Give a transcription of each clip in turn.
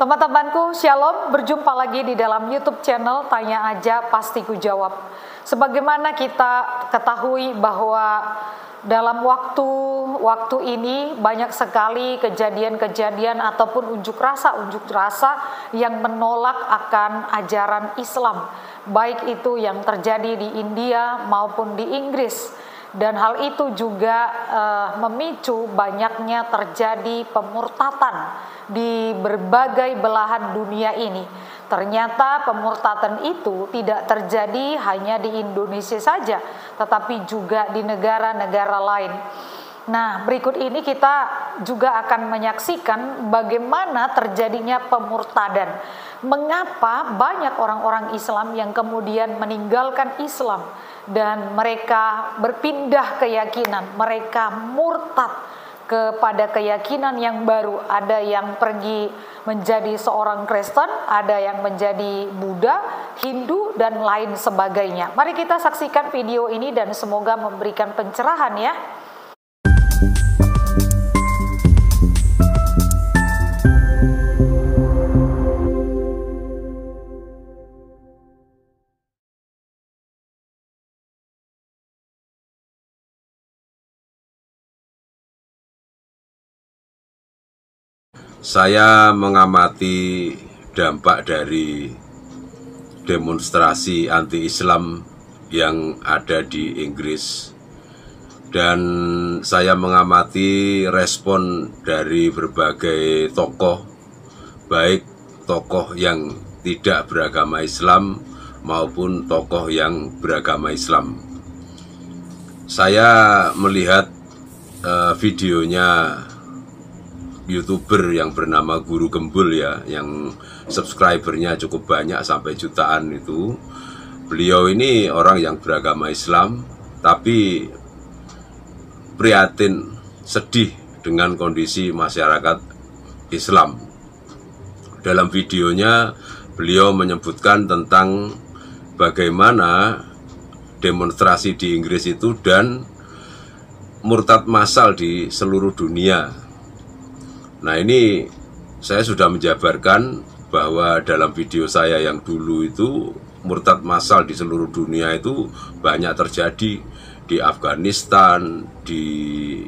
Teman-temanku, Shalom, berjumpa lagi di dalam YouTube channel Tanya Aja Pasti Ku Jawab. Sebagaimana kita ketahui bahwa dalam waktu ini banyak sekali kejadian-kejadian ataupun unjuk rasa yang menolak akan ajaran Islam, baik itu yang terjadi di India maupun di Inggris. Dan hal itu juga memicu banyaknya terjadi pemurtatan di berbagai belahan dunia ini. Ternyata pemurtatan itu tidak terjadi hanya di Indonesia saja, tetapi juga di negara-negara lain. Nah, berikut ini kita juga akan menyaksikan bagaimana terjadinya pemurtadan. Mengapa banyak orang-orang Islam yang kemudian meninggalkan Islam dan mereka berpindah keyakinan, mereka murtad kepada keyakinan yang baru. Ada yang pergi menjadi seorang Kristen, ada yang menjadi Buddha, Hindu, dan lain sebagainya. Mari kita saksikan video ini dan semoga memberikan pencerahan ya. Saya mengamati dampak dari demonstrasi anti-Islam yang ada di Inggris, dan saya mengamati respon dari berbagai tokoh, baik tokoh yang tidak beragama Islam maupun tokoh yang beragama Islam. Saya melihat videonya YouTuber yang bernama Guru Gembul ya, yang subscribernya cukup banyak sampai jutaan itu. Beliau ini orang yang beragama Islam, tapi prihatin, sedih dengan kondisi masyarakat Islam. Dalam videonya beliau menyebutkan tentang bagaimana demonstrasi di Inggris itu dan murtad massal di seluruh dunia. Nah, ini saya sudah menjabarkan bahwa dalam video saya yang dulu itu murtad massal di seluruh dunia itu banyak terjadi di Afghanistan, di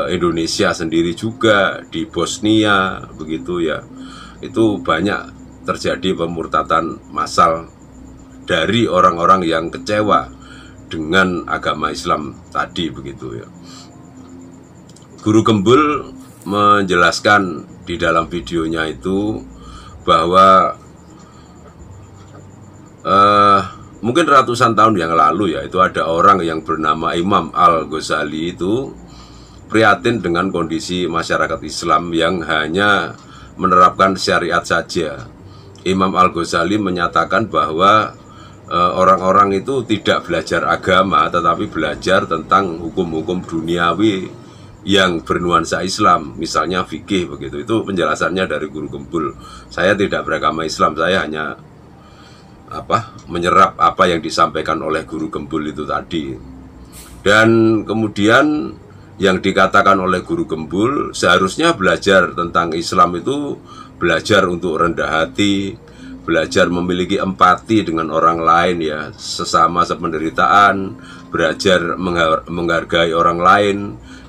Indonesia sendiri juga, di Bosnia begitu ya. Itu banyak terjadi pemurtadan massal dari orang-orang yang kecewa dengan agama Islam tadi begitu ya. Guru Gembul menjelaskan di dalam videonya itu bahwa mungkin ratusan tahun yang lalu ya, itu ada orang yang bernama Imam Al-Ghazali itu prihatin dengan kondisi masyarakat Islam yang hanya menerapkan syariat saja. Imam Al-Ghazali menyatakan bahwa orang-orang itu tidak belajar agama tetapi belajar tentang hukum-hukum duniawi yang bernuansa Islam, misalnya fikih begitu. Itu penjelasannya dari Guru Gembul. Saya tidak beragama Islam, saya hanya menyerap apa yang disampaikan oleh Guru Gembul itu tadi. Dan kemudian yang dikatakan oleh Guru Gembul, seharusnya belajar tentang Islam itu belajar untuk rendah hati, belajar memiliki empati dengan orang lain ya, sesama sependeritaan, belajar menghargai orang lain.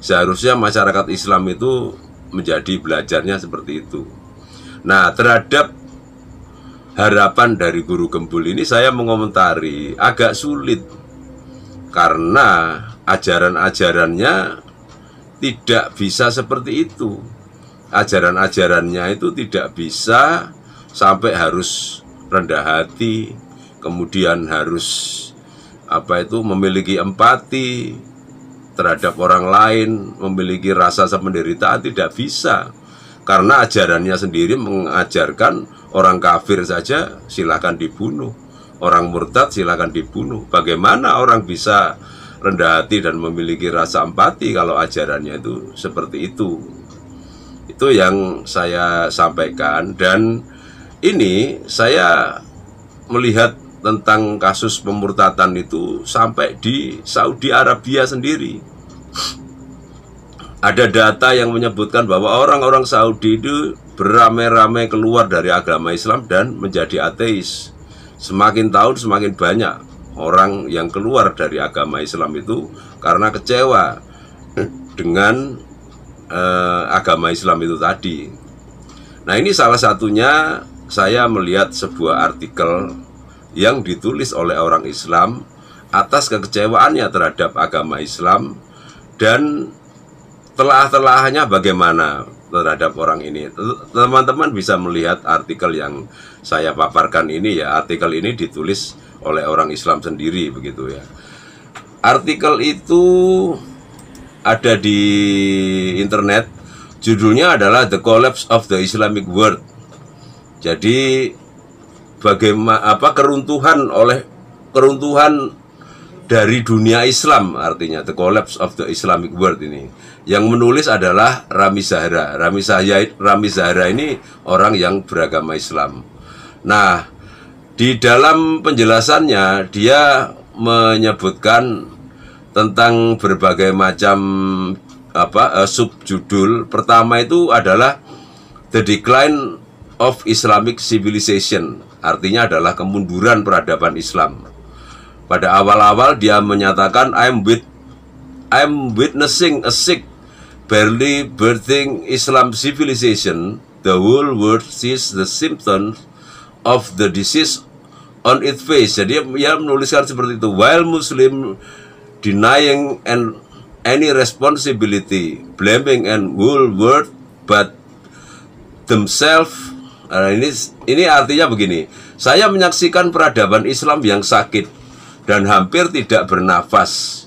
Seharusnya masyarakat Islam itu menjadi belajarnya seperti itu. Nah, terhadap harapan dari Guru Gembul ini saya mengomentari agak sulit, karena ajaran-ajarannya tidak bisa seperti itu. Ajaran-ajarannya itu tidak bisa sampai harus rendah hati, kemudian harus memiliki empati terhadap orang lain, memiliki rasa penderitaan, tidak bisa. Karena ajarannya sendiri mengajarkan orang kafir saja silakan dibunuh, orang murtad silakan dibunuh. Bagaimana orang bisa rendah hati dan memiliki rasa empati kalau ajarannya itu seperti itu? Itu yang saya sampaikan. Dan ini saya melihat tentang kasus pemurtatan itu sampai di Saudi Arabia sendiri. Ada data yang menyebutkan bahwa orang-orang Saudi itu beramai-ramai keluar dari agama Islam dan menjadi ateis. Semakin tahun semakin banyak orang yang keluar dari agama Islam itu karena kecewa dengan agama Islam itu tadi. Nah, ini salah satunya saya melihat sebuah artikel yang ditulis oleh orang Islam atas kekecewaannya terhadap agama Islam dan telah-telahnya bagaimana terhadap orang ini. Teman-teman bisa melihat artikel yang saya paparkan ini ya. Artikel ini ditulis oleh orang Islam sendiri begitu ya. Artikel itu ada di internet. Judulnya adalah The Collapse of the Islamic World. Jadi bagaimana keruntuhan dari dunia Islam, artinya The Collapse of the Islamic World ini. Yang menulis adalah Rami Zahra. Rami Zahra ini orang yang beragama Islam. Nah, di dalam penjelasannya dia menyebutkan tentang berbagai macam subjudul. Pertama itu adalah The Decline of Islamic Civilization, artinya adalah kemunduran peradaban Islam. Pada awal-awal dia menyatakan I'm witnessing a sick, barely birthing Islam civilization. The whole world sees the symptoms of the disease on its face. Jadi dia menuliskan seperti itu. While Muslim denying any responsibility, blaming and whole world but themselves. Ini artinya begini. Saya menyaksikan peradaban Islam yang sakit dan hampir tidak bernafas.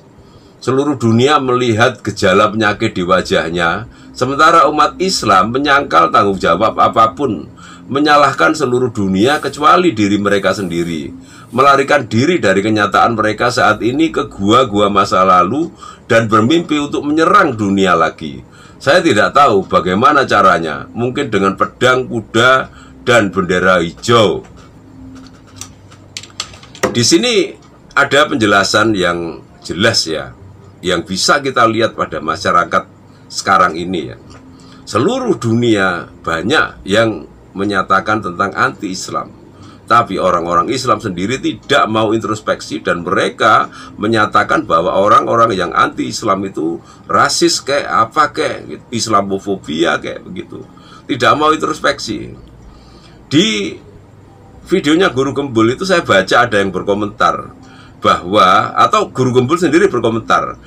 Seluruh dunia melihat gejala penyakit di wajahnya, sementara umat Islam menyangkal tanggung jawab apapun, menyalahkan seluruh dunia kecuali diri mereka sendiri, melarikan diri dari kenyataan mereka saat ini ke gua-gua masa lalu dan bermimpi untuk menyerang dunia lagi. Saya tidak tahu bagaimana caranya, mungkin dengan pedang, kuda, dan bendera hijau. Di sini ada penjelasan yang jelas ya, yang bisa kita lihat pada masyarakat sekarang ini ya. Seluruh dunia banyak yang menyatakan tentang anti-Islam, tapi orang-orang Islam sendiri tidak mau introspeksi dan mereka menyatakan bahwa orang-orang yang anti-Islam itu rasis kayak apa kayak Islamofobia kayak begitu. Tidak mau introspeksi. Di videonya Guru Gembul itu saya baca ada yang berkomentar bahwa, atau Guru Gembul sendiri berkomentar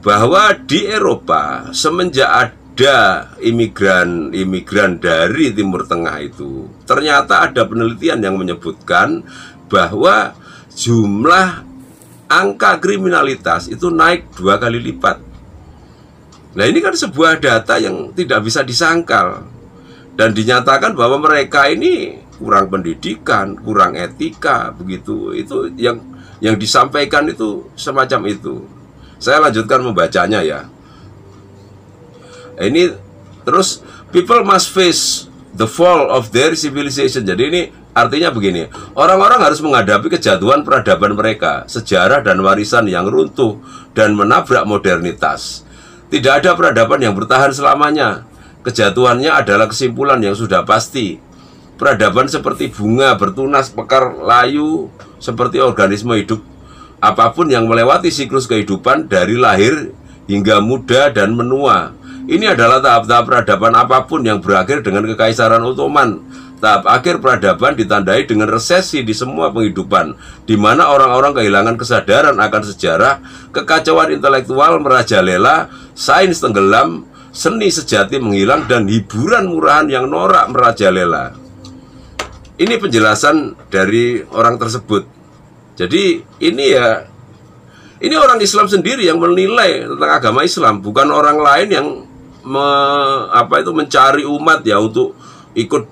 bahwa di Eropa semenjak ada imigran dari Timur Tengah itu, ternyata ada penelitian yang menyebutkan bahwa jumlah angka kriminalitas itu naik 2 kali lipat. Nah, ini kan sebuah data yang tidak bisa disangkal dan dinyatakan bahwa mereka ini kurang pendidikan, kurang etika begitu. Itu yang disampaikan itu semacam itu. Saya lanjutkan membacanya ya. Ini terus, people must face the fall of their civilization. Jadi ini artinya begini, orang-orang harus menghadapi kejatuhan peradaban mereka, sejarah dan warisan yang runtuh dan menabrak modernitas. Tidak ada peradaban yang bertahan selamanya. Kejatuhannya adalah kesimpulan yang sudah pasti. Peradaban seperti bunga bertunas, mekar, layu, seperti organisme hidup apapun yang melewati siklus kehidupan dari lahir hingga muda dan menua. Ini adalah tahap-tahap peradaban apapun yang berakhir dengan Kekaisaran Ottoman. Tahap akhir peradaban ditandai dengan resesi di semua penghidupan, di mana orang-orang kehilangan kesadaran akan sejarah, kekacauan intelektual merajalela, sains tenggelam, seni sejati menghilang, dan hiburan murahan yang norak merajalela. Ini penjelasan dari orang tersebut. Jadi ini orang Islam sendiri yang menilai tentang agama Islam, bukan orang lain yang mencari umat ya untuk ikut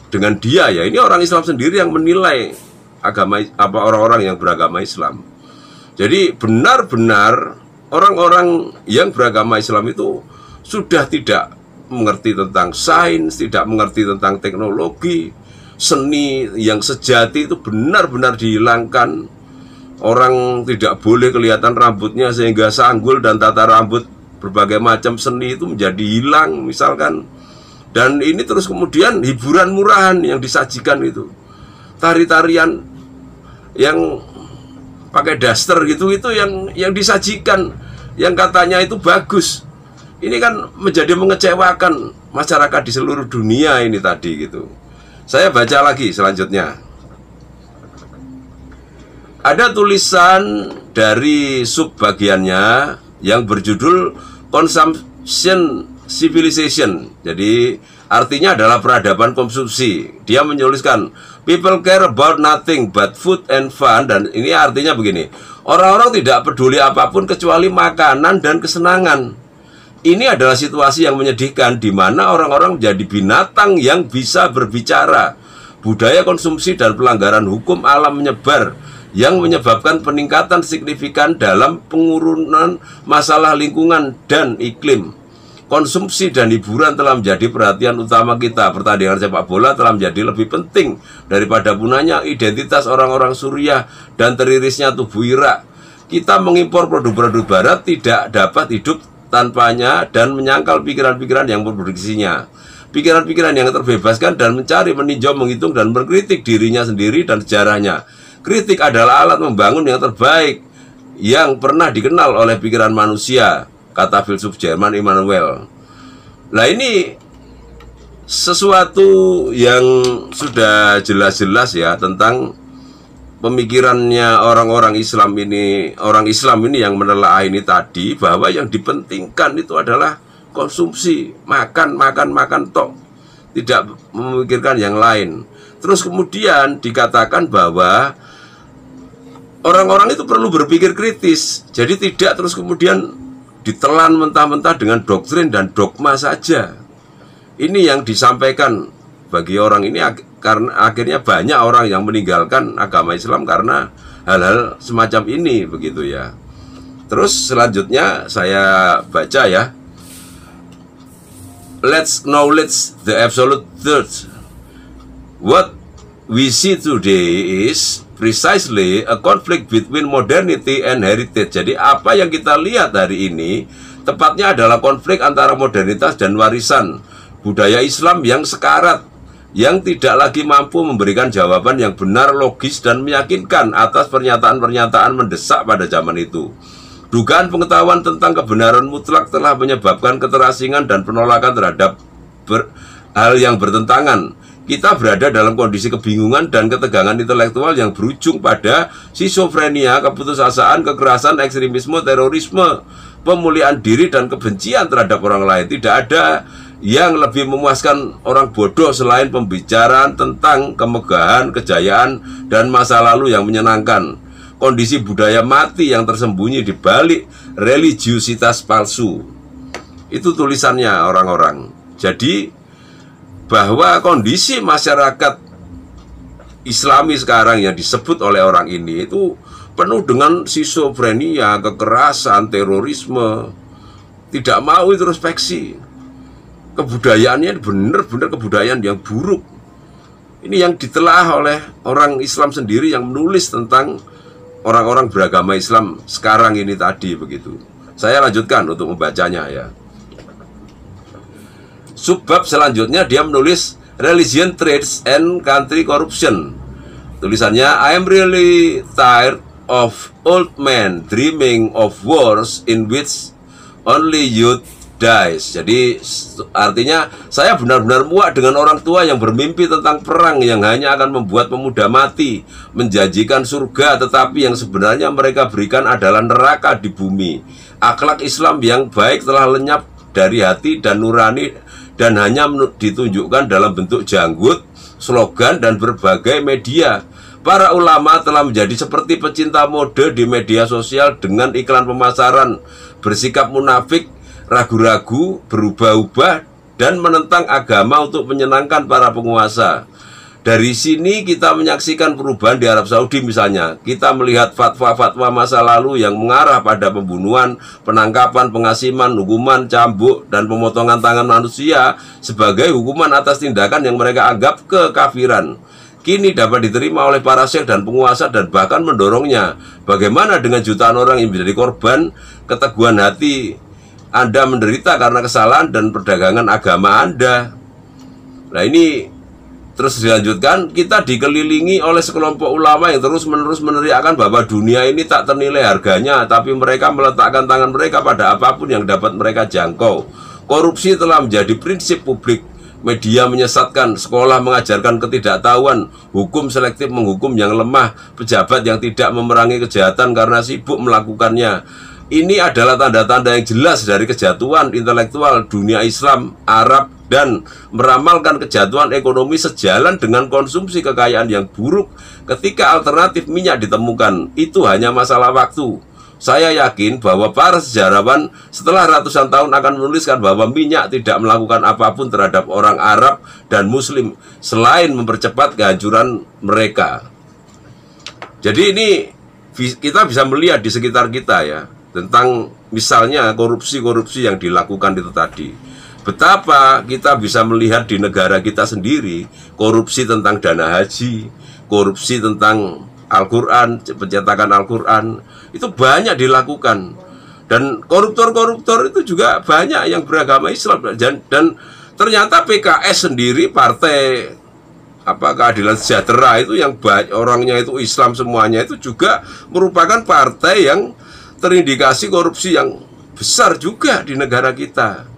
dengan dia ya. Ini orang Islam sendiri yang menilai orang-orang yang beragama Islam. Jadi benar-benar orang-orang yang beragama Islam itu sudah tidak mengerti tentang sains, tidak mengerti tentang teknologi. Seni yang sejati itu benar-benar dihilangkan. Orang tidak boleh kelihatan rambutnya sehingga sanggul dan tata rambut berbagai macam seni itu menjadi hilang misalkan. Dan ini terus kemudian hiburan murahan yang disajikan itu, tari-tarian yang pakai daster gitu, itu yang disajikan, yang katanya itu bagus. Ini kan menjadi mengecewakan masyarakat di seluruh dunia ini tadi gitu. Saya baca lagi selanjutnya. Ada tulisan dari subbagiannya yang berjudul Consumption Civilization. Jadi artinya adalah peradaban konsumsi. Dia menuliskan people care about nothing but food and fun. Dan ini artinya begini, orang-orang tidak peduli apapun kecuali makanan dan kesenangan. Ini adalah situasi yang menyedihkan, di mana orang-orang menjadi binatang yang bisa berbicara. Budaya konsumsi dan pelanggaran hukum alam menyebar, yang menyebabkan peningkatan signifikan dalam pengurunan masalah lingkungan dan iklim. Konsumsi dan hiburan telah menjadi perhatian utama kita. Pertandingan sepak bola telah menjadi lebih penting daripada punahnya identitas orang-orang Suriah dan teririsnya tubuh Irak. Kita mengimpor produk-produk barat, tidak dapat hidup tanpanya, dan menyangkal pikiran-pikiran yang memproduksinya. Pikiran-pikiran yang terbebaskan dan mencari, meninjau, menghitung, dan mengkritik dirinya sendiri dan sejarahnya. Kritik adalah alat membangun yang terbaik yang pernah dikenal oleh pikiran manusia, kata filsuf Jerman Immanuel. Nah, ini sesuatu yang sudah jelas-jelas ya tentang pemikirannya orang-orang Islam ini. Orang Islam ini yang menelaah ini tadi, bahwa yang dipentingkan itu adalah konsumsi, makan tok, tidak memikirkan yang lain. Terus kemudian dikatakan bahwa orang-orang itu perlu berpikir kritis. Jadi tidak terus kemudian ditelan mentah-mentah dengan doktrin dan dogma saja. Ini yang disampaikan bagi orang ini, karena akhirnya banyak orang yang meninggalkan agama Islam karena hal-hal semacam ini, begitu ya. Terus selanjutnya saya baca ya. Let's acknowledge the absolute truth. What we see today is precisely a conflict between modernity and heritage. Jadi apa yang kita lihat hari ini tepatnya adalah konflik antara modernitas dan warisan budaya Islam yang sekarat, yang tidak lagi mampu memberikan jawaban yang benar, logis, dan meyakinkan atas pernyataan-pernyataan mendesak pada zaman itu. Dugaan pengetahuan tentang kebenaran mutlak telah menyebabkan keterasingan dan penolakan terhadap hal yang bertentangan. Kita berada dalam kondisi kebingungan dan ketegangan intelektual yang berujung pada skizofrenia, keputusasaan, kekerasan, ekstremisme, terorisme, pemuliaan diri, dan kebencian terhadap orang lain. Tidak ada yang lebih memuaskan orang bodoh selain pembicaraan tentang kemegahan, kejayaan, dan masa lalu yang menyenangkan. Kondisi budaya mati yang tersembunyi di balik religiusitas palsu. Itu tulisannya orang-orang. Jadi bahwa kondisi masyarakat Islami sekarang yang disebut oleh orang ini itu penuh dengan skizofrenia, kekerasan, terorisme, tidak mau introspeksi. Kebudayaannya benar-benar kebudayaan yang buruk. Ini yang ditelaah oleh orang Islam sendiri yang menulis tentang orang-orang beragama Islam sekarang ini tadi, begitu. Saya lanjutkan untuk membacanya ya. Subbab selanjutnya dia menulis Religion, Trades, and Country Corruption. Tulisannya, I am really tired of old men dreaming of wars in which only youth dies. Jadi artinya saya benar-benar muak dengan orang tua yang bermimpi tentang perang yang hanya akan membuat pemuda mati, menjanjikan surga, tetapi yang sebenarnya mereka berikan adalah neraka di bumi. Akhlak Islam yang baik telah lenyap dari hati dan nurani, dan hanya ditunjukkan dalam bentuk janggut, slogan, dan berbagai media. Para ulama telah menjadi seperti pecinta mode di media sosial dengan iklan pemasaran, bersikap munafik, ragu-ragu, berubah-ubah, dan menentang agama untuk menyenangkan para penguasa. Dari sini kita menyaksikan perubahan di Arab Saudi misalnya. Kita melihat fatwa-fatwa masa lalu yang mengarah pada pembunuhan, penangkapan, pengasiman, hukuman cambuk, dan pemotongan tangan manusia sebagai hukuman atas tindakan yang mereka anggap kekafiran. Kini dapat diterima oleh para syekh dan penguasa dan bahkan mendorongnya. Bagaimana dengan jutaan orang yang menjadi korban keteguhan hati Anda menderita karena kesalahan dan perdagangan agama Anda? Nah ini terus dilanjutkan, kita dikelilingi oleh sekelompok ulama yang terus-menerus meneriakkan bahwa dunia ini tak ternilai harganya, tapi mereka meletakkan tangan mereka pada apapun yang dapat mereka jangkau. Korupsi telah menjadi prinsip publik. Media menyesatkan, sekolah mengajarkan ketidaktahuan, hukum selektif menghukum yang lemah, pejabat yang tidak memerangi kejahatan karena sibuk melakukannya. Ini adalah tanda-tanda yang jelas dari kejatuhan intelektual dunia Islam, Arab, dan meramalkan kejatuhan ekonomi sejalan dengan konsumsi kekayaan yang buruk. Ketika alternatif minyak ditemukan, itu hanya masalah waktu. Saya yakin bahwa para sejarawan setelah ratusan tahun akan menuliskan bahwa minyak tidak melakukan apapun terhadap orang Arab dan Muslim selain mempercepat kehancuran mereka. Jadi ini kita bisa melihat di sekitar kita ya, tentang misalnya korupsi-korupsi yang dilakukan itu tadi. Betapa kita bisa melihat di negara kita sendiri, korupsi tentang dana haji, korupsi tentang Al-Quran, pencetakan Al-Quran, itu banyak dilakukan. Dan koruptor-koruptor itu juga banyak yang beragama Islam. Dan ternyata PKS sendiri, Partai Keadilan Sejahtera itu yang orangnya itu Islam semuanya, itu juga merupakan partai yang terindikasi korupsi yang besar juga di negara kita.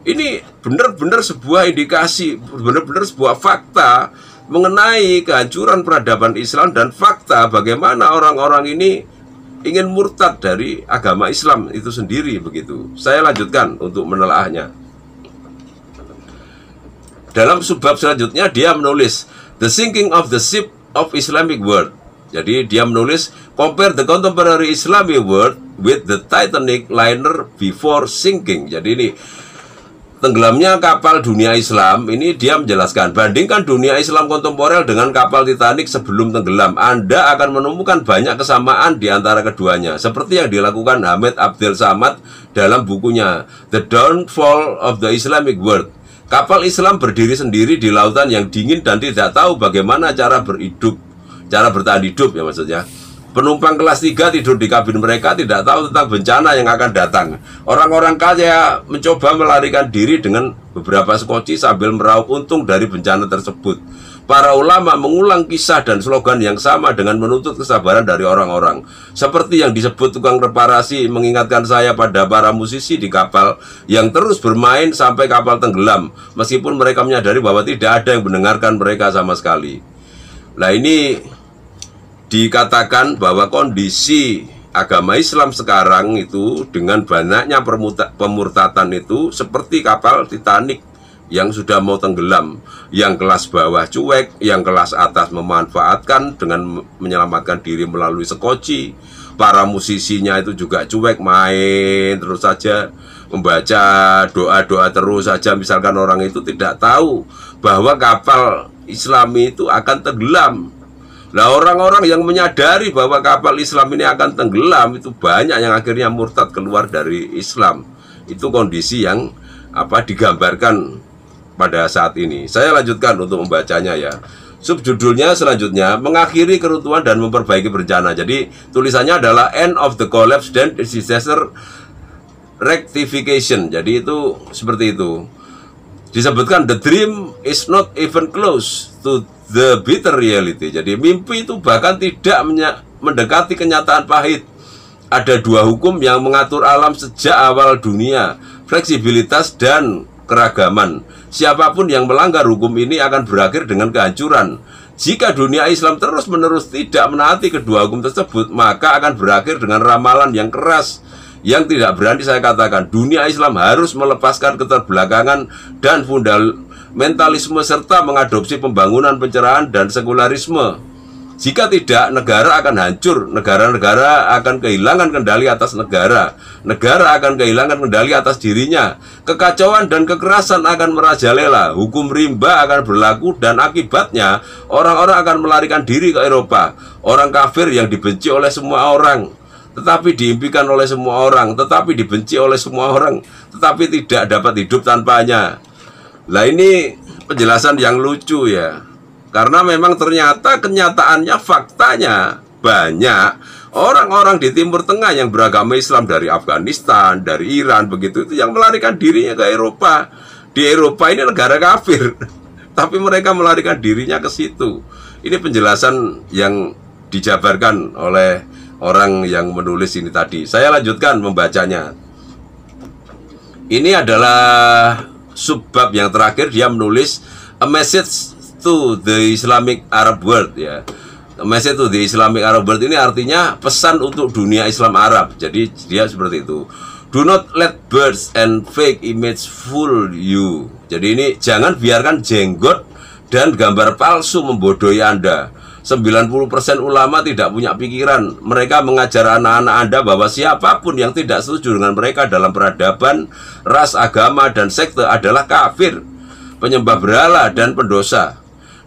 Ini benar-benar sebuah indikasi, benar-benar sebuah fakta mengenai kehancuran peradaban Islam dan fakta bagaimana orang-orang ini ingin murtad dari agama Islam itu sendiri begitu. Saya lanjutkan untuk menelaahnya. Dalam subbab selanjutnya dia menulis The Sinking of the Ship of Islamic World. Jadi dia menulis compare the contemporary Islamic world with the Titanic liner before sinking. Jadi ini tenggelamnya kapal dunia Islam. Ini dia menjelaskan, bandingkan dunia Islam kontemporer dengan kapal Titanic sebelum tenggelam. Anda akan menemukan banyak kesamaan di antara keduanya, seperti yang dilakukan Hamid Abdel Samad dalam bukunya The Downfall of the Islamic World. Kapal Islam berdiri sendiri di lautan yang dingin dan tidak tahu bagaimana cara bertahan hidup ya maksudnya. Penumpang kelas 3 tidur di kabin mereka, tidak tahu tentang bencana yang akan datang. Orang-orang kaya mencoba melarikan diri dengan beberapa skoci sambil meraup untung dari bencana tersebut. Para ulama mengulang kisah dan slogan yang sama dengan menuntut kesabaran dari orang-orang. Seperti yang disebut tukang reparasi mengingatkan saya pada para musisi di kapal yang terus bermain sampai kapal tenggelam, meskipun mereka menyadari bahwa tidak ada yang mendengarkan mereka sama sekali. Nah ini dikatakan bahwa kondisi agama Islam sekarang itu dengan banyaknya pemurtatan itu seperti kapal Titanic yang sudah mau tenggelam, yang kelas bawah cuek, yang kelas atas memanfaatkan dengan menyelamatkan diri melalui sekoci. Para musisinya itu juga cuek, main terus saja, membaca doa-doa terus saja. Misalkan orang itu tidak tahu bahwa kapal Islami itu akan tenggelam. Nah orang-orang yang menyadari bahwa kapal Islam ini akan tenggelam itu banyak yang akhirnya murtad keluar dari Islam. Itu kondisi yang digambarkan pada saat ini. Saya lanjutkan untuk membacanya ya. Subjudulnya selanjutnya mengakhiri keruntuhan dan memperbaiki bencana. Jadi tulisannya adalah End of the Collapse and Disaster Rectification. Jadi itu seperti itu. Disebutkan the dream is not even close to the bitter reality. Jadi mimpi itu bahkan tidak mendekati kenyataan pahit. Ada dua hukum yang mengatur alam sejak awal dunia, fleksibilitas dan keragaman. Siapapun yang melanggar hukum ini akan berakhir dengan kehancuran. Jika dunia Islam terus-menerus tidak menaati kedua hukum tersebut, maka akan berakhir dengan ramalan yang keras yang tidak berani saya katakan. Dunia Islam harus melepaskan keterbelakangan dan fundamentalisme serta mengadopsi pembangunan pencerahan dan sekularisme. Jika tidak, negara akan hancur, negara-negara akan kehilangan kendali atas negara, negara akan kehilangan kendali atas dirinya, kekacauan dan kekerasan akan merajalela, hukum rimba akan berlaku dan akibatnya orang-orang akan melarikan diri ke Eropa. Orang kafir yang dibenci oleh semua orang, tetapi diimpikan oleh semua orang, tetapi dibenci oleh semua orang, tetapi tidak dapat hidup tanpanya. Nah ini penjelasan yang lucu ya. Karena memang ternyata kenyataannya, faktanya banyak orang-orang di Timur Tengah yang beragama Islam dari Afghanistan, dari Iran begitu itu yang melarikan dirinya ke Eropa. Di Eropa ini negara kafir. tapi mereka melarikan dirinya ke situ. Ini penjelasan yang dijabarkan oleh orang yang menulis ini tadi. Saya lanjutkan membacanya. Ini adalah subbab yang terakhir, dia menulis a message to the Islamic Arab world, ya. A message to the Islamic Arab world ini artinya pesan untuk dunia Islam Arab. Jadi dia seperti itu. Do not let birds and fake image fool you. Jadi ini jangan biarkan jenggot dan gambar palsu membodohi Anda. 90% ulama tidak punya pikiran. Mereka mengajar anak-anak Anda bahwa siapapun yang tidak setuju dengan mereka dalam peradaban, ras, agama, dan sekte adalah kafir, penyembah berhala, dan pendosa.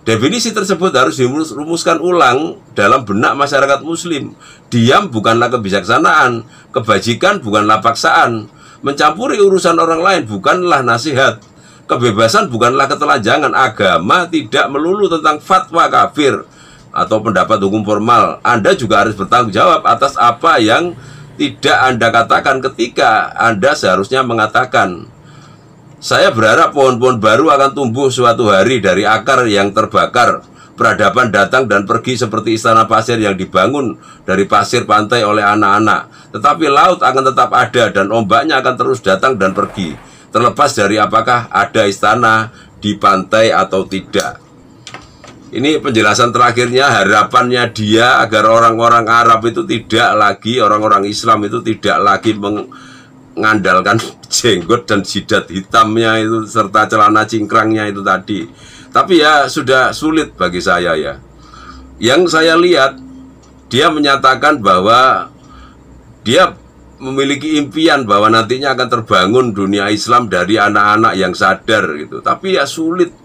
Definisi tersebut harus dirumuskan ulang dalam benak masyarakat muslim. Diam bukanlah kebijaksanaan, kebajikan bukanlah paksaan, mencampuri urusan orang lain bukanlah nasihat, kebebasan bukanlah ketelanjangan, agama tidak melulu tentang fatwa kafir atau pendapat hukum formal. Anda juga harus bertanggung jawab atas apa yang tidak Anda katakan ketika Anda seharusnya mengatakan. Saya berharap pohon-pohon baru akan tumbuh suatu hari dari akar yang terbakar. Peradaban datang dan pergi seperti istana pasir yang dibangun dari pasir pantai oleh anak-anak. Tetapi laut akan tetap ada dan ombaknya akan terus datang dan pergi, terlepas dari apakah ada istana di pantai atau tidak. Ini penjelasan terakhirnya, harapannya dia agar orang-orang Arab itu tidak lagi, orang-orang Islam itu tidak lagi mengandalkan jenggot dan jidat hitamnya itu serta celana cingkrangnya itu tadi. Tapi ya sudah sulit bagi saya ya. Yang saya lihat, dia menyatakan bahwa dia memiliki impian bahwa nantinya akan terbangun dunia Islam dari anak-anak yang sadar gitu. Tapi ya sulit.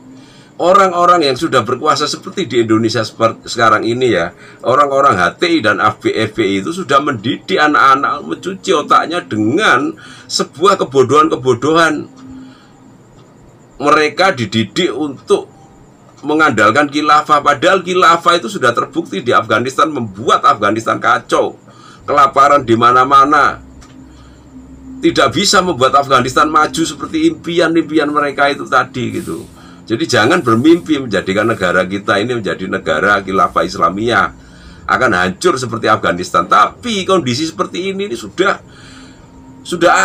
Orang-orang yang sudah berkuasa seperti di Indonesia sekarang ini ya, orang-orang HTI dan FPI itu sudah mendidik anak-anak, mencuci otaknya dengan sebuah kebodohan-kebodohan. Mereka dididik untuk mengandalkan khilafah, padahal khilafah itu sudah terbukti di Afghanistan membuat Afghanistan kacau, kelaparan di mana-mana. Tidak bisa membuat Afghanistan maju seperti impian-impian mereka itu tadi gitu. Jadi jangan bermimpi menjadikan negara kita ini menjadi negara khilafah Islamiyah, akan hancur seperti Afghanistan. Tapi kondisi seperti ini sudah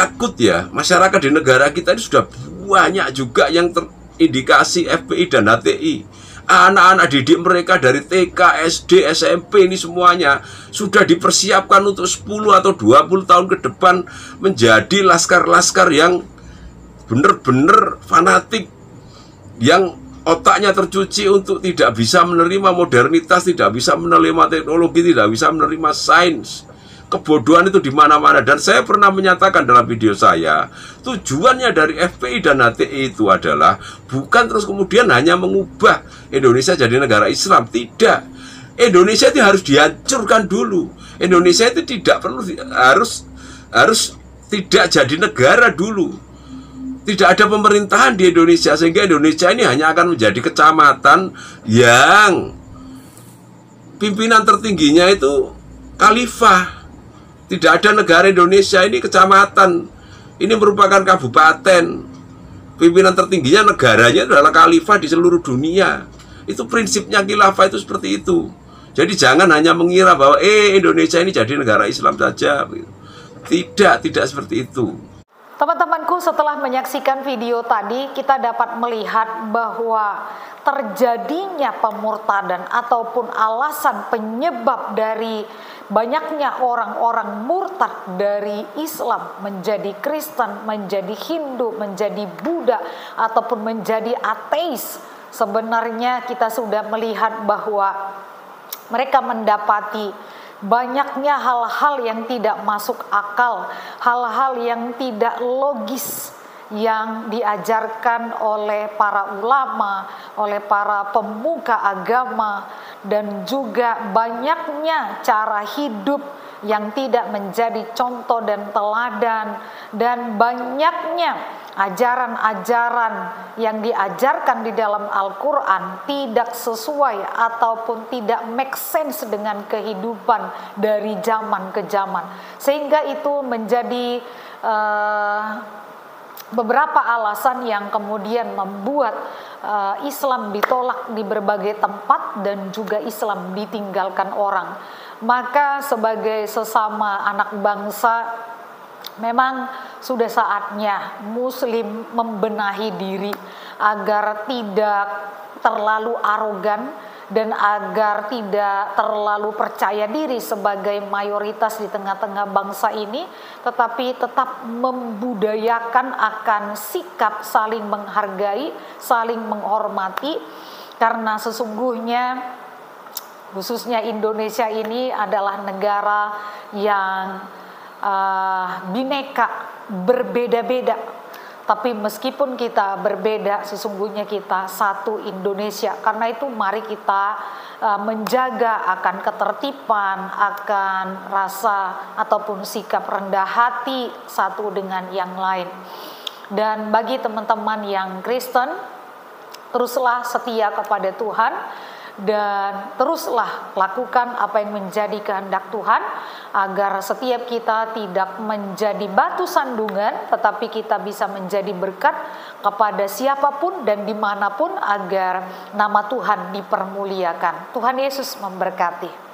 akut ya. Masyarakat di negara kita ini sudah banyak juga yang terindikasi FPI dan HTI. Anak-anak didik mereka dari TK, SD, SMP ini semuanya sudah dipersiapkan untuk 10 atau 20 tahun ke depan menjadi laskar-laskar yang benar-benar fanatik, yang otaknya tercuci untuk tidak bisa menerima modernitas, tidak bisa menerima teknologi, tidak bisa menerima sains. Kebodohan itu di mana-mana. Dan saya pernah menyatakan dalam video saya, tujuannya dari FPI dan HTI itu adalah bukan terus kemudian hanya mengubah Indonesia jadi negara Islam. Tidak. Indonesia itu harus dihancurkan dulu. Indonesia itu tidak perlu harus tidak jadi negara dulu. Tidak ada pemerintahan di Indonesia, sehingga Indonesia ini hanya akan menjadi kecamatan yang pimpinan tertingginya itu khalifah. Tidak ada negara Indonesia ini kecamatan. Ini merupakan kabupaten. Pimpinan tertingginya negaranya adalah khalifah di seluruh dunia. Itu prinsipnya khilafah itu seperti itu. Jadi jangan hanya mengira bahwa Indonesia ini jadi negara Islam saja. Tidak seperti itu. Teman-temanku, setelah menyaksikan video tadi, kita dapat melihat bahwa terjadinya pemurtadan ataupun alasan penyebab dari banyaknya orang-orang murtad dari Islam menjadi Kristen, menjadi Hindu, menjadi Buddha, ataupun menjadi ateis. Sebenarnya kita sudah melihat bahwa mereka mendapati banyaknya hal-hal yang tidak masuk akal, hal-hal yang tidak logis yang diajarkan oleh para ulama, oleh para pemuka agama, dan juga banyaknya cara hidup yang tidak menjadi contoh dan teladan, dan banyaknya ajaran-ajaran yang diajarkan di dalam Al-Quran tidak sesuai ataupun tidak make sense dengan kehidupan dari zaman ke zaman, sehingga itu menjadi beberapa alasan yang kemudian membuat Islam ditolak di berbagai tempat dan juga Islam ditinggalkan orang. Maka sebagai sesama anak bangsa, memang sudah saatnya Muslim membenahi diri agar tidak terlalu arogan dan agar tidak terlalu percaya diri sebagai mayoritas di tengah-tengah bangsa ini, tetapi tetap membudayakan akan sikap saling menghargai, saling menghormati, karena sesungguhnya khususnya Indonesia ini adalah negara yang bineka, berbeda-beda. Tapi meskipun kita berbeda, sesungguhnya kita satu Indonesia. Karena itu mari kita menjaga akan ketertiban, akan rasa ataupun sikap rendah hati satu dengan yang lain. Dan bagi teman-teman yang Kristen, teruslah setia kepada Tuhan dan teruslah lakukan apa yang menjadi kehendak Tuhan, agar setiap kita tidak menjadi batu sandungan, tetapi kita bisa menjadi berkat kepada siapapun dan dimanapun, agar nama Tuhan dipermuliakan. Tuhan Yesus memberkati.